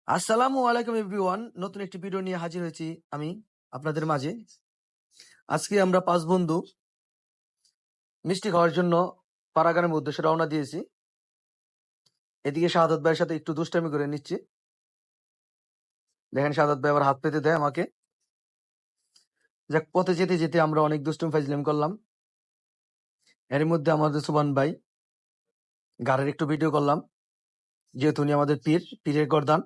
আসসালামু আলাইকুম এভরিওয়ান, নতুন একটি ভিডিও নিয়ে হাজির হয়েছি আমি আপনাদের মাঝে। আজকে আমরা 5 বন্ধু মিষ্টি খাওয়ার জন্য পাড়াগ্রামের উদ্দেশ্যে রওনা দিয়েছি। এদিকে শাহাদাত ভাইয়ের সাথে একটু দুষ্টামি করে নিচ্ছি। দেখেন শাহাদাত ভাই আবার হাত পেতে দেয় আমাকে। যাক, পথে যেতে যেতে আমরা অনেক দুষ্টুমি ফাইজলাম করলাম। এর মধ্যে আমাদের সুবান ভাই গাড়ির একটু ভিডিও করলাম, যেহেতু উনি আমাদের পীরের গর্দান,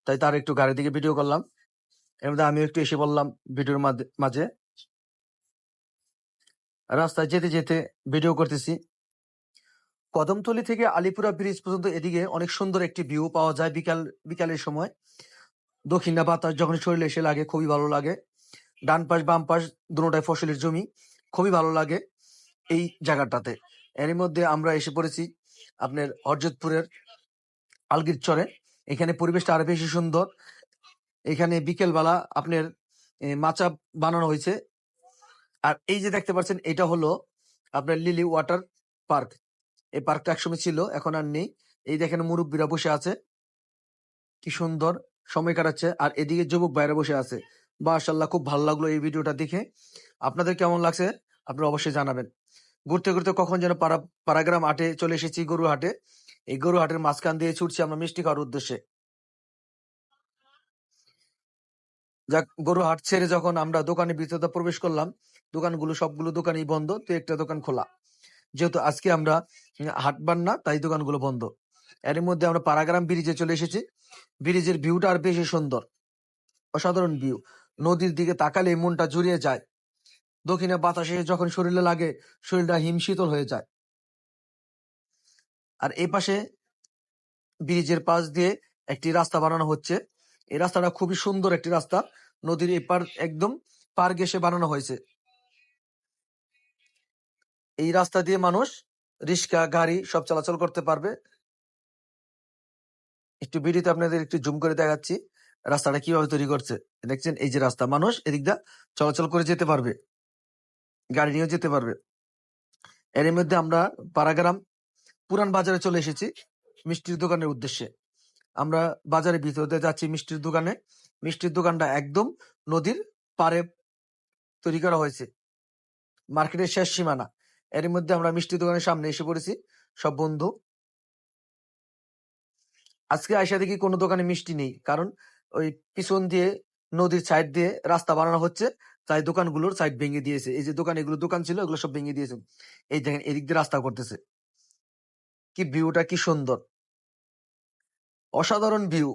তাই তার একটু গাড়ির দিকে ভিডিও করলাম। এর মধ্যে আমিও একটু এসে বললাম ভিডিওর মাঝে। রাস্তায় যেতে যেতে ভিডিও করতেছি। কদমতলী থেকে আলিপুরা ব্রিজ পর্যন্ত এদিকে অনেক সুন্দর একটি ভিউ পাওয়া যায় বিকালের সময়। দক্ষিণা বাতাস যখন শরীরে এসে লাগে খুবই ভালো লাগে। ডান পাশ বাম পাশ দুটোটাই ফসলের জমি, খুবই ভালো লাগে এই জায়গাটাতে। এর মধ্যে আমরা এসে পড়েছি আপনার হরজতপুরের আলগির চরে। এখানে পরিবেশটা আরো বেশি সুন্দর। এখানে বিকেলবেলা আপনার মাচা বানানো হয়েছে। আর এই যে দেখতে পাচ্ছেন, এটা হলো আপনার লিলি ওয়াটার পার্ক। এই পার্কটা একসময় ছিল, এখন আর নেই। এই দেখেন মুরব্বীরা বসে আছে, কি সুন্দর সময় কাটাচ্ছে। আর এদিকে যুবক ভাইরা বসে আছে। মাশাআল্লাহ, খুব ভালো লাগলো এই ভিডিওটা দেখে। আপনাদের কেমন লাগছে আপনারা অবশ্যই জানাবেন। ঘুরতে ঘুরতে কখন যেন পাড়াগ্রাম হাটে চলে এসেছি, গরু হাটে। এই গরু হাটের মাঝখান দিয়ে ছুটছি আমরা মিষ্টি খাওয়ার উদ্দেশ্যে। যাক, গরু হাট ছেড়ে যখন আমরা দোকানের ভিতরে প্রবেশ করলাম, সবগুলো দোকানই বন্ধ, তো একটা দোকান খোলা। যেহেতু আজকে আমরা হাটবার না, তাই দোকানগুলো বন্ধ। এর মধ্যে আমরা পাড়াগ্রাম ব্রিজে চলে এসেছি। ব্রিজের ভিউটা আর বেশি সুন্দর, অসাধারণ ভিউ। নদীর দিকে তাকালে মনটা জুড়িয়ে যায়। দক্ষিণে বাতাসে যখন শরীরে লাগে, শরীরটা হিমশীতল হয়ে যায়। আর এই পাশে ব্রিজের পাশ দিয়ে একটি রাস্তা বানানো হচ্ছে। এই রাস্তাটা খুবই সুন্দর একটি রাস্তা। নদীর এপার একদম পার ঘেঁষে বানানো হয়েছে। এই রাস্তা দিয়ে মানুষ রিক্সা গাড়ি সব চলাচল করতে পারবে। একটু ভিডিওতে আপনাদের একটু জুম করে দেখাচ্ছি রাস্তাটা কিভাবে তৈরি করছে। দেখছেন, এই যে রাস্তা, মানুষ এদিক দিয়ে চলাচল করে যেতে পারবে, গাড়ি নিয়েও যেতে পারবে। এর মধ্যে আমরা পাড়াগ্রাম পুরান বাজারে চলে এসেছি মিষ্টির দোকানের উদ্দেশ্যে। আমরা বাজারের ভিতরে যাচ্ছি মিষ্টির দোকানে। মিষ্টির দোকানটা একদম নদীর পাড়ে তৈরি করা হয়েছে, মার্কেটের শেষ সীমানা। এর মধ্যে আমরা মিষ্টির দোকানের সামনে এসে পড়েছি সব বন্ধু। আজকে আয়সা দেখি কোনো দোকানে মিষ্টি নেই, কারণ ওই পিছন দিয়ে নদীর সাইড দিয়ে রাস্তা বানানো হচ্ছে, তাই দোকানগুলোর সাইড ভেঙে দিয়েছে। এই যে এগুলো দোকান ছিল, এগুলো সব ভেঙে দিয়েছে। এই দেখেন, এদিক দিয়ে রাস্তা করতেছে। কি ভিউটা কি সুন্দর, অসাধারণ ভিউ।